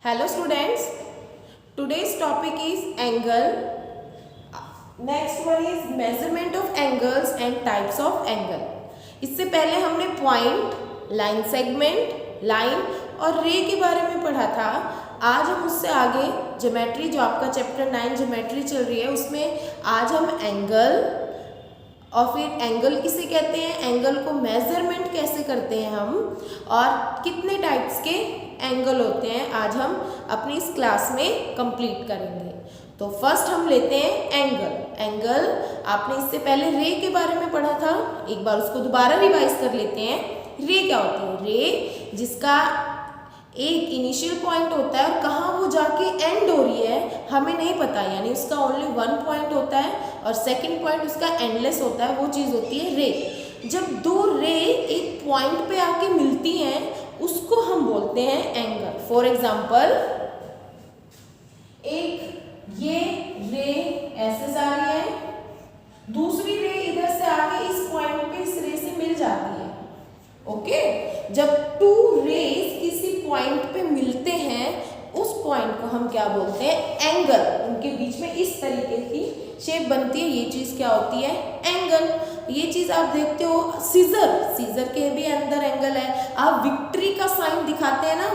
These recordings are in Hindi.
Hello students, today's topic is angle. Next one is measurement of angles and types of angle. इससे पहले हमने पॉइंट, लाइन सेगमेंट, लाइन और रे के बारे में पढ़ा था। आज हम उससे आगे ज्योमेट्री, जो आपका चैप्टर 9 ज्योमेट्री चल रही है, उसमें आज हम एंगल और फिर एंगल किसे कहते हैं, एंगल को मेजरमेंट कैसे करते हैं हम, और कितने टाइप्स के एंगल होते हैं, आज हम अपनी इस क्लास में कंप्लीट करेंगे। तो फर्स्ट हम लेते हैं एंगल। एंगल आपने इससे पहले रे के बारे में पढ़ा था, एक बार उसको दोबारा रिवाइज कर लेते हैं। रे क्या होती है? रे जिसका एक इनिशियल पॉइंट होता है और कहाँ वो जाके एंड हो रही है हमें नहीं पता, यानी उसका ओनली वन पॉइंट होता है और सेकंड पॉइंट उसका एंडलेस होता है, वो चीज़ होती है रे। जब दो रे एक पॉइंट पे आके मिलती हैं उसको हम बोलते हैं एंगल। फॉर एग्जाम्पल, एक ये रे ऐसे जा रही है, दूसरी रे इधर से आके इस पॉइंट पे इस रे से मिल जाती है। ओके, जब टू रेज किसी पॉइंट पे मिलते हैं उस पॉइंट को हम क्या बोलते हैं? एंगल। उनके बीच में इस तरीके की शेप बनती है, ये चीज क्या होती है? एंगल। ये चीज आप देखते हो सीजर के भी अंदर एंगल है। आप विक्ट्री का साइन दिखाते हैं ना,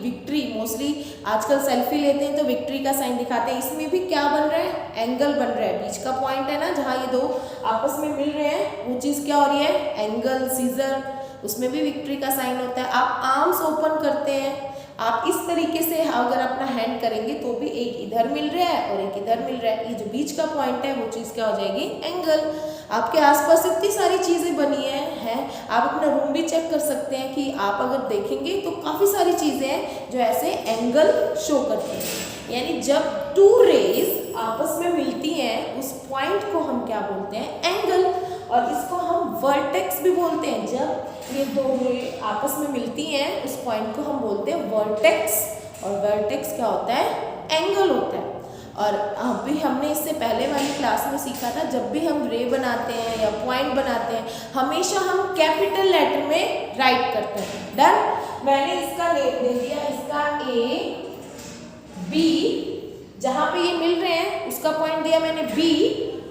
विक्ट्री, मोस्टली आजकल सेल्फी लेते हैं तो विक्ट्री का साइन दिखाते हैं, इसमें भी क्या बन रहा है? एंगल बन रहा है। बीच का पॉइंट है ना जहाँ ये दो आपस में मिल रहे हैं, वो चीज क्या हो रही है? एंगल। सीजर, उसमें भी विक्ट्री का साइन होता है। आप आर्म्स ओपन करते हैं, आप इस तरीके से अगर अपना हैंड करेंगे तो भी एक इधर मिल रहा है और एक इधर मिल रहा है, ये जो बीच का पॉइंट है वो चीज़ क्या हो जाएगी? एंगल। आपके आसपास इतनी सारी चीज़ें बनी हैं, आप अपना रूम भी चेक कर सकते हैं कि आप अगर देखेंगे तो काफ़ी सारी चीज़ें हैं जो ऐसे एंगल शो करती हैं। यानी जब टू रेज आपस में मिलती हैं उस पॉइंट को हम क्या बोलते हैं? एंगल। और इसको हम वर्टेक्स भी बोलते हैं। जब ये दो रे आपस में मिलती हैं उस पॉइंट को हम बोलते हैं वर्टेक्स, और वर्टेक्स क्या होता है? एंगल होता है। और अभी हमने इससे पहले वाली क्लास में सीखा था, जब भी हम रे बनाते हैं या पॉइंट बनाते हैं हमेशा हम कैपिटल लेटर में राइट करते हैं। डन। मैंने इसका नेम दे दिया, इसका ए बी, जहाँ पे ये मिल रहे हैं उसका पॉइंट दिया मैंने बी,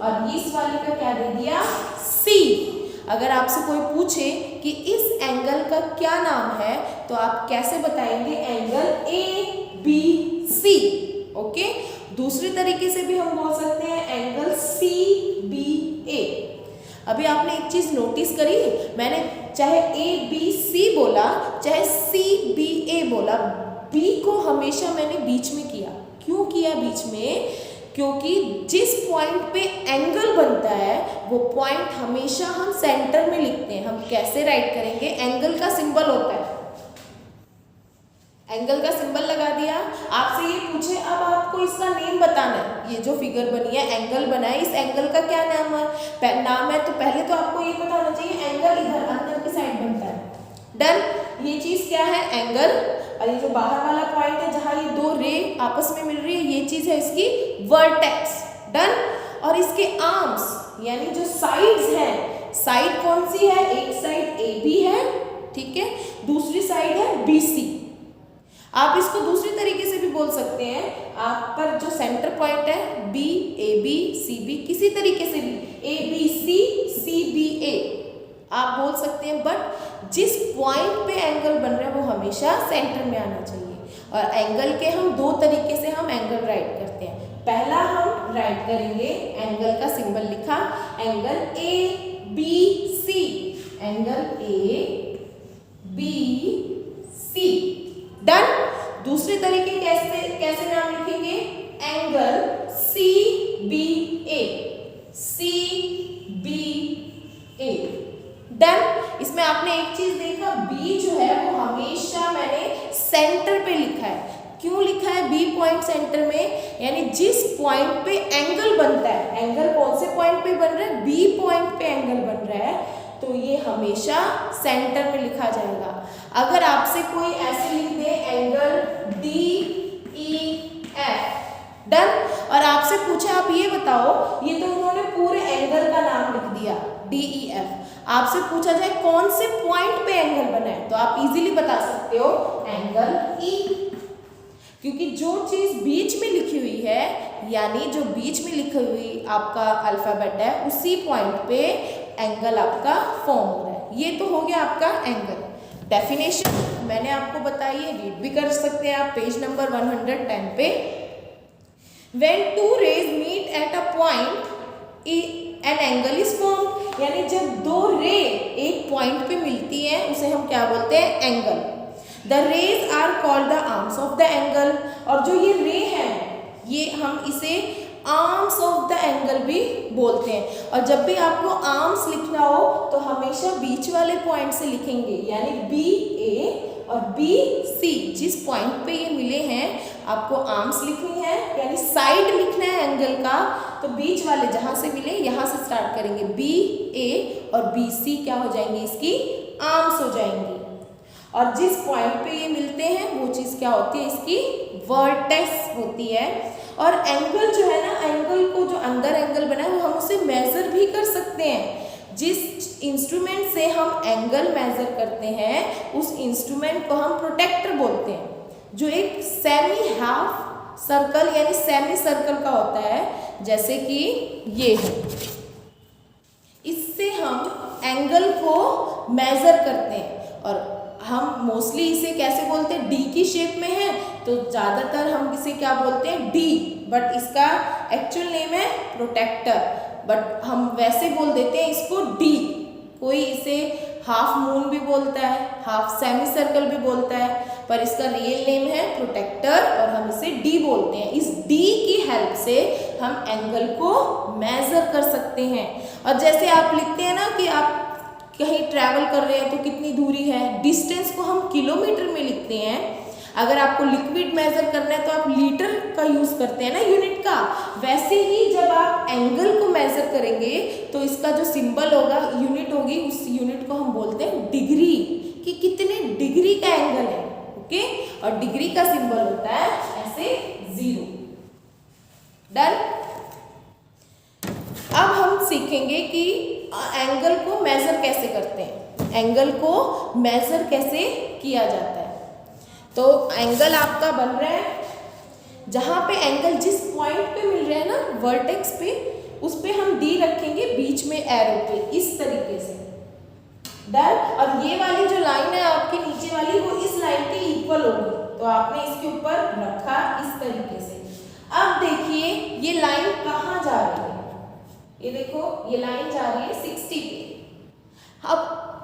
और इस वाली का क्या दे दिया? सी। अगर आपसे कोई पूछे कि इस एंगल का क्या नाम है तो आप कैसे बताएंगे? Angle A B C. Okay, दूसरी तरीके से भी हम बोल सकते हैं एंगल सी बी ए। अभी आपने एक चीज नोटिस करी, मैंने चाहे ए बी सी बोला चाहे सी बी ए बोला, बी को हमेशा मैंने बीच में किया। क्यों किया बीच में? क्योंकि जिस पॉइंट पे एंगल बनता है वो पॉइंट हमेशा हम सेंटर में लिखते हैं। हम कैसे राइट करेंगे? एंगल का सिंबल होता है, एंगल का सिंबल लगा दिया। आपसे ये पूछे अब आपको इसका नेम बताना है, ये जो फिगर बनी है एंगल बना है, इस एंगल का क्या नाम है? तो पहले तो आपको ये पता होना चाहिए एंगल इधर अंदर की साइड बनता है। डन। ये चीज क्या है? एंगल। और ये जो बाहर वाला पॉइंट है जहाँ ये दो रे आपस में मिल रही है, ये चीज है इसकी वर्टेक्स। डन। और इसके आर्म्स यानी जो साइड्स हैं, साइड कौन सी है? एक साइड ए बी है, ठीक है, दूसरी साइड है बी सी। आप इसको दूसरी तरीके से भी बोल सकते हैं, आप पर जो सेंटर पॉइंट है B A B C B, किसी तरीके से भी ए बी सी बी ए आप बोल सकते हैं, बट जिस पॉइंट पे एंगल बन रहा है वो हमेशा सेंटर में आना चाहिए। और एंगल के हम दो तरीके से हम एंगल राइट करते हैं। पहला हम राइट करेंगे, एंगल का सिंबल लिखा, angle A B C, angle A B C. Done. दूसरे तरीके कैसे नाम लिखेंगे? Angle C B A, C B A. Done. इसमें आपने एक चीज देखा, बी जो है वो हमेशा मैंने सेंटर पे लिखा है। क्यों लिखा है बी पॉइंट सेंटर में? यानी जिस पॉइंट पे एंगल बनता है, एंगल कौन से पॉइंट पे बन रहा है? बी पॉइंट पे एंगल बन रहा है, तो ये हमेशा सेंटर में लिखा जाएगा। अगर आपसे कोई ऐसे लिख दे angle D E F, done, और आपसे पूछे आप ये बताओ, ये तो उन्होंने पूरे एंगल का नाम लिख दिया डी ई एफ, आपसे पूछा जाए कौन से पॉइंट पे एंगल बना है तो आप इजीली बता सकते हो एंगल ई, क्योंकि जो चीज़ बीच में लिखी हुई है, यानी जो बीच में लिखी हुई आपका अल्फ़ाबेट है, उसी पॉइंट पे एंगल आपका फॉर्म हो रहा है। ये तो हो गया आपका एंगल। डेफिनेशन मैंने आपको बताई है, रीड भी कर सकते हैं आप पेज नंबर 110 पे। When two rays meet at a point, an angle is formed। यानी जब दो रे एक पॉइंट पे मिलती हैं उसे हम क्या बोलते हैं? Angle. The rays are called the arms of the angle. और जो ये रे है ये हम इसे आर्म्स ऑफ द एंगल भी बोलते हैं। और जब भी आपको आर्म्स लिखना हो तो हमेशा बीच वाले पॉइंट से लिखेंगे, यानी बी ए और बी सी जिस पॉइंट पे ये मिले हैं आपको आर्म्स लिखनी है, यानी साइड लिखना है एंगल का। तो बीच वाले जहाँ से मिले यहाँ से स्टार्ट करेंगे, बी ए और बी सी क्या हो जाएंगे? इसकी आर्म्स हो जाएंगी। और जिस पॉइंट पे ये मिलते हैं वो चीज़ क्या होती है? इसकी वर्टेक्स होती है। और एंगल जो है ना, एंगल को जो अंदर एंगल बना है हम उसे मेजर भी कर सकते हैं। जिस इंस्ट्रूमेंट से हम एंगल मेजर करते हैं उस इंस्ट्रूमेंट को हम प्रोटेक्टर बोलते हैं, जो एक सेमी हाफ सर्कल यानी सेमी सर्कल का होता है, जैसे कि ये है। इससे हम एंगल को मेजर करते हैं और हम मोस्टली इसे कैसे बोलते हैं? डी की शेप में है तो ज़्यादातर हम इसे क्या बोलते हैं? डी, बट इसका एक्चुअल नेम है प्रोटेक्टर, बट हम वैसे बोल देते हैं इसको डी। कोई इसे हाफ मून भी बोलता है, हाफ सेमी सर्कल भी बोलता है, पर इसका रियल नेम है प्रोटेक्टर और हम इसे डी बोलते हैं। इस डी की हेल्प से हम एंगल को मेजर कर सकते हैं। और जैसे आप लिखते हैं ना कि आप कहीं ट्रैवल कर रहे हैं तो कितनी दूरी है, डिस्टेंस को हम किलोमीटर में लिखते हैं। अगर आपको लिक्विड मेजर करना है तो आप लीटर का यूज़ करते हैं ना, यूनिट का। वैसे ही जब आप एंगल को मेजर करेंगे तो इसका जो सिंबल होगा, यूनिट होगी, उस यूनिट को हम बोलते हैं डिग्री, कि कितने डिग्री का एंगल है। ओके, और डिग्री का सिंबल होता है ऐसे 0। डन। अब हम सीखेंगे कि एंगल को मेजर कैसे करते हैं, एंगल को मेजर कैसे किया जाता है। तो एंगल आपका बन रहा है, जहाँ पे एंगल जिस पॉइंट पे मिल रहा है ना वर्टेक्स पे, उस पे हम डी रखेंगे बीच में एरो पे, इस तरीके से। डन। और ये वाली जो लाइन है आपकी नीचे वाली, वो इस लाइन के इक्वल होगी, तो आपने इसके ऊपर रखा इस तरीके से। अब देखिए ये लाइन कहाँ जा रही है, ये देखो ये लाइन जा रही है 60 पे। अब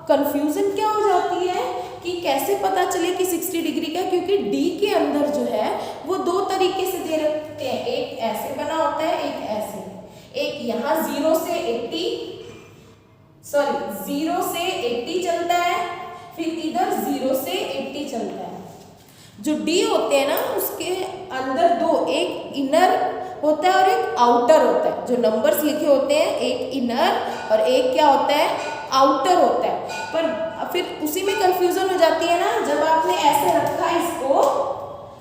कंफ्यूजन क्या हो जाती है कि कैसे पता चले कि 60 डिग्री का, क्योंकि डी के अंदर जो है वो दो तरीके से दे रखते हैं, एक ऐसे बना होता है, एक ऐसे। एक यहाँ 0 से 80 चलता है, फिर इधर 0 से 80 चलता है। जो डी होते हैं ना उसके अंदर दो, एक इनर होता है और एक आउटर होता है। जो नंबर्स लिखे होते हैं एक इनर और एक क्या होता है? आउटर होता है। पर फिर उसी में कंफ्यूजन हो जाती है ना, जब आपने ऐसे रखा इसको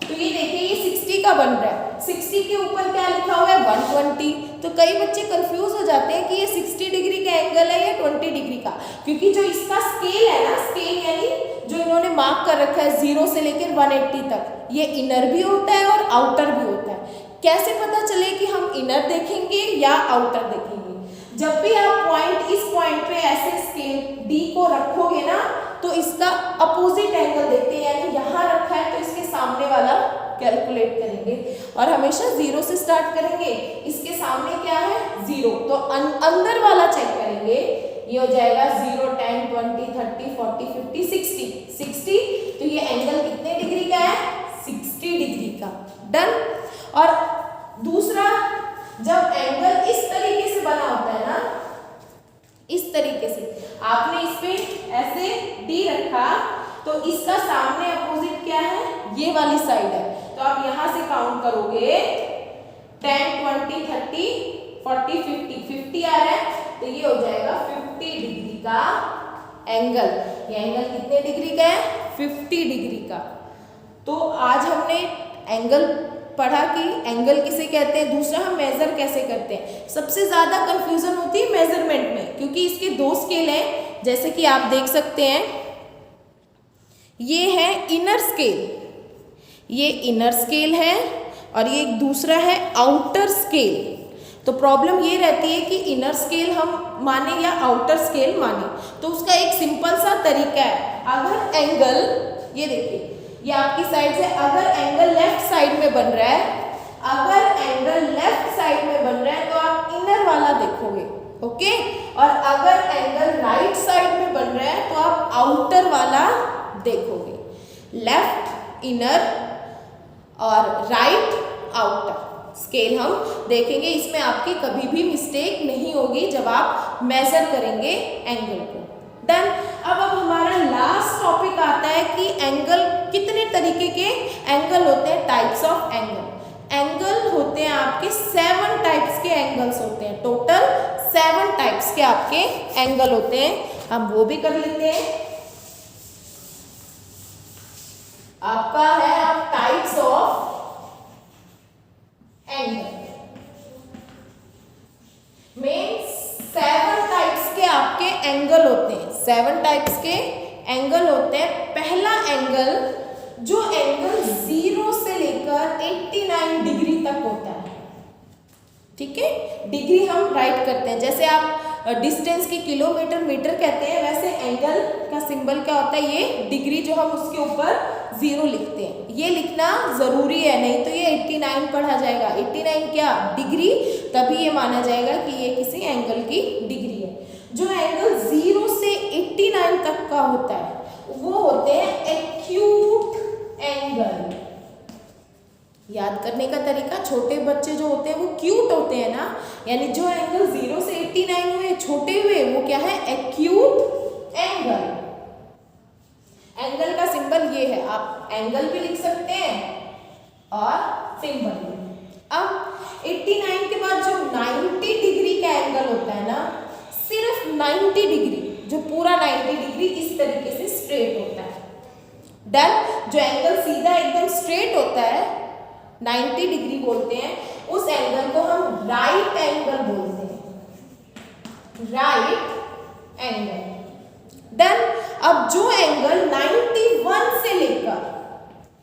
तो ये देखिए ये 60 का बन रहा है, 60 के ऊपर क्या लिखा हुआ है? 120। तो कई बच्चे कंफ्यूज हो जाते हैं कि ये 60 डिग्री का एंगल है या 20 डिग्री का, क्योंकि जो इसका स्केल है ना, स्केल यानी जो इन्होंने मार्क कर रखा है 0 से लेकर 180 तक, ये इनर भी होता है और आउटर भी होता है। कैसे पता चले कि हम इनर देखेंगे या आउटर देखेंगे? जब भी आप पॉइंट इस पॉइंट पे ऐसे स्केल डी को रखोगे ना तो इसका अपोजिट एंगल देखते हैं, यानी यहाँ रखा है तो इसके सामने वाला कैलकुलेट करेंगे और हमेशा 0 से स्टार्ट करेंगे। इसके सामने क्या है? 0, तो अंदर वाला चेक करेंगे। ये हो जाएगा 0, 10, 20, 30, 40, 50, 60। तो ये एंगल कितने डिग्री का है? 60 डिग्री का। डन। और दूसरा, जब एंगल इस तरीके से बना होता है ना, इस तरीके से आपने इस पे ऐसे डी रखा तो इसका सामने अपोजिट क्या है? ये वाली साइड है। तो आप यहाँ से काउंट करोगे 10, 20, 30, 40, 50 आ रहा है, तो ये हो जाएगा 50 डिग्री का एंगल। ये एंगल कितने डिग्री का है? 50 डिग्री का। तो आज हमने एंगल पढ़ा कि एंगल किसे कहते हैं, दूसरा हम मेजर कैसे करते हैं। सबसे ज़्यादा कंफ्यूजन होती है मेजरमेंट में, क्योंकि इसके दो स्केल हैं, जैसे कि आप देख सकते हैं। ये है इनर स्केल, ये इनर स्केल है और ये एक दूसरा है आउटर स्केल। तो प्रॉब्लम ये रहती है कि इनर स्केल हम माने या आउटर स्केल माने, तो उसका एक सिंपल सा तरीका है। अगर एंगल, ये देखिए ये आपकी साइड से अगर एंगल लेफ्ट साइड में बन रहा है, अगर एंगल लेफ्ट साइड में बन रहा है तो आप इनर वाला देखोगे, ओके। और अगर एंगल राइट साइड में बन रहा है तो आप आउटर वाला देखोगे। लेफ्ट इनर और राइट आउटर स्केल हम देखेंगे। इसमें आपकी कभी भी मिस्टेक नहीं होगी जब आप मेजर करेंगे एंगल को। डन। अब हमारा लास्ट टॉपिक आता है कि एंगल कितने तरीके के एंगल होते हैं, टाइप्स ऑफ एंगल। एंगल होते हैं आपके 7 टाइप्स के एंगल्स होते हैं, टोटल 7 टाइप्स के आपके एंगल होते हैं। हम वो भी कर लेते हैं। आपका है आप types of angle means 7 types के आपके एंगल होते हैं। 7 टाइप्स के एंगल होते हैं। पहला एंगल, जो एंगल 0 से लेकर 89 डिग्री तक होता है, ठीक है। डिग्री हम राइट करते हैं, जैसे आप डिस्टेंस की किलोमीटर मीटर कहते हैं, वैसे एंगल का सिंबल क्या होता है, ये डिग्री जो हम उसके ऊपर 0 लिखते हैं। ये लिखना जरूरी है, नहीं तो ये 89 पढ़ा जाएगा। 89 क्या डिग्री, तभी ये माना जाएगा कि ये किसी एंगल की डिग्री है। जो एंगल 0 से 89 तक का होता है वो होते हैं एक्यूट एंगल। याद करने का तरीका, छोटे बच्चे जो होते हैं वो क्यूट होते हैं ना, यानी जो एंगल 0 से 89 हुए छोटे हुए वो क्या है, एक्यूट एंगल। एंगल का सिंबल ये है, आप एंगल भी लिख सकते हैं और सिंबल भी। अब 89 के बाद जो 90 डिग्री का एंगल होता है ना, सिर्फ 90 डिग्री, जो पूरा 90 डिग्री इस तरीके से स्ट्रेट होता है। डन। जो एंगल सीधा एकदम स्ट्रेट होता है 90 डिग्री बोलते हैं, उस एंगल को हम राइट एंगल बोलते हैं, राइट एंगल। डन। अब जो एंगल 91 से लेकर,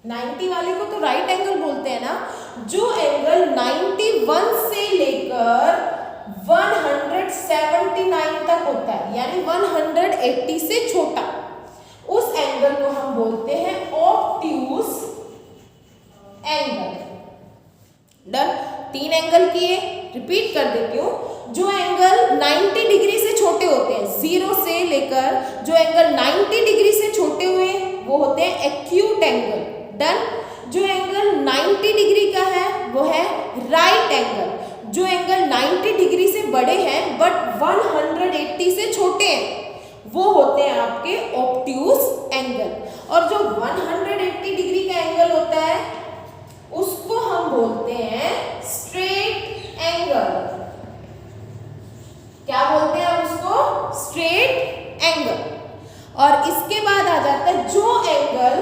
90 वाले को तो राइट एंगल बोलते हैं ना, जो एंगल 91 से लेकर 179 तक होता है, यानी 180 से छोटा, उस एंगल को हम बोलते हैं ऑब्ट्यूज एंगल। डन। 3 एंगल किए, रिपीट कर देती हूँ। जो एंगल 90 डिग्री से छोटे होते हैं, 0 से लेकर जो एंगल 90 डिग्री से छोटे हुए वो होते हैं एक्यूट एंगल। डन। जो एंगल 90 डिग्री का है वो है राइट एंगल। जो एंगल 90 डिग्री से बड़े हैं बट 180 से छोटे हैं वो होते हैं आपके ऑब्ट्यूज एंगल। और जो 180 डिग्री का एंगल होता है उसको हम बोलते हैं स्ट्रेट एंगल। क्या बोलते हैं हम उसको, स्ट्रेट एंगल। और इसके बाद आ जाता है जो एंगल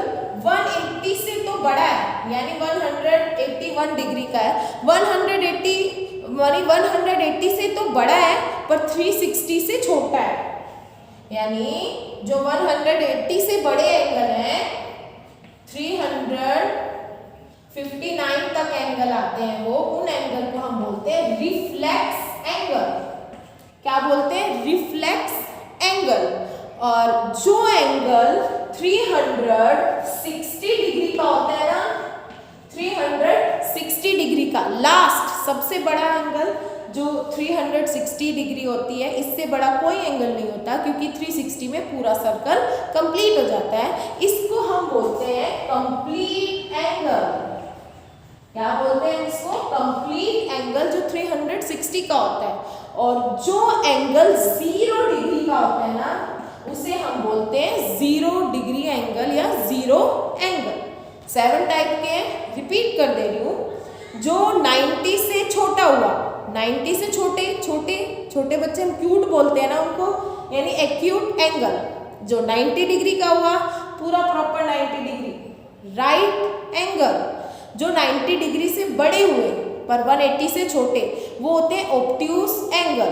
180 से तो बड़ा है, यानी 181 डिग्री का है, 180 से तो बड़ा है पर 360 से छोटा है। यानी जो 180 से बड़े एंगल हैं 359 तक एंगल आते हैं, वो उन एंगल को हम बोलते हैं रिफ्लेक्स एंगल। क्या बोलते हैं, रिफ्लेक्स एंगल। और जो एंगल 360 डिग्री का होता है ना, 360 डिग्री का लास्ट सबसे बड़ा एंगल जो 360 डिग्री होती है, इससे बड़ा कोई एंगल नहीं होता क्योंकि 360 में पूरा सर्कल कंप्लीट हो जाता है। इसको हम बोलते हैं कंप्लीट एंगल। क्या बोलते हैं इसको, कंप्लीट एंगल, जो 360 का होता है। और जो एंगल 0 डिग्री का होता है ना, उसे हम बोलते हैं 0 डिग्री एंगल या 0 एंगल। 7 टाइप के हैं, रिपीट कर दे रही हूँ। जो 90 से छोटा हुआ, 90 से छोटे बच्चे हम क्यूट बोलते हैं ना उनको, यानी एक्यूट एंगल। जो 90 डिग्री का हुआ, पूरा प्रॉपर 90 डिग्री राइट एंगल। जो 90 डिग्री से बड़े हुए पर 180 से छोटे, वो होते हैं ऑब्ट्यूज एंगल।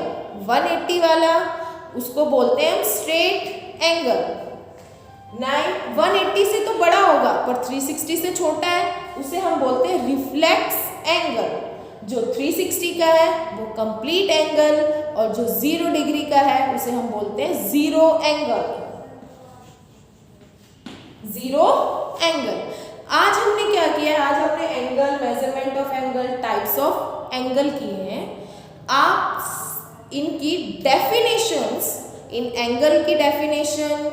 180 वाला उसको बोलते हैं हम स्ट्रेट एंगल। 180 से तो बड़ा होगा पर 360 से छोटा है, रिफ्लेक्स एंगल। जो 360 का है वो कंप्लीट एंगल और जो 0 डिग्री का है उसे हम बोलते हैं जीरो एंगल। Zero angle. आज हमने क्या किया? आज हमने angle, measurement of angle, types of angle किए हैं। आप इनकी डेफिनेशंस, इन एंगल की डेफिनेशन,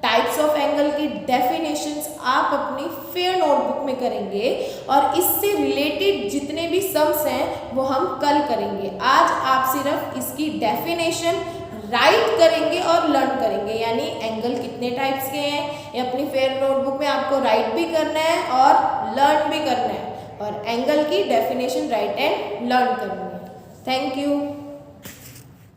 टाइप्स ऑफ एंगल की डेफिनेशंस आप अपनी फेयर नोटबुक में करेंगे और इससे रिलेटेड जितने भी सम्स हैं वो हम कल करेंगे। आज आप सिर्फ इसकी डेफिनेशन राइट करेंगे और लर्न करेंगे, यानी एंगल कितने टाइप्स के हैं ये अपनी फेयर नोटबुक में आपको राइट भी करना है और लर्न भी करना है, और एंगल की डेफिनेशन राइट एंड लर्न करनी है। Thank you.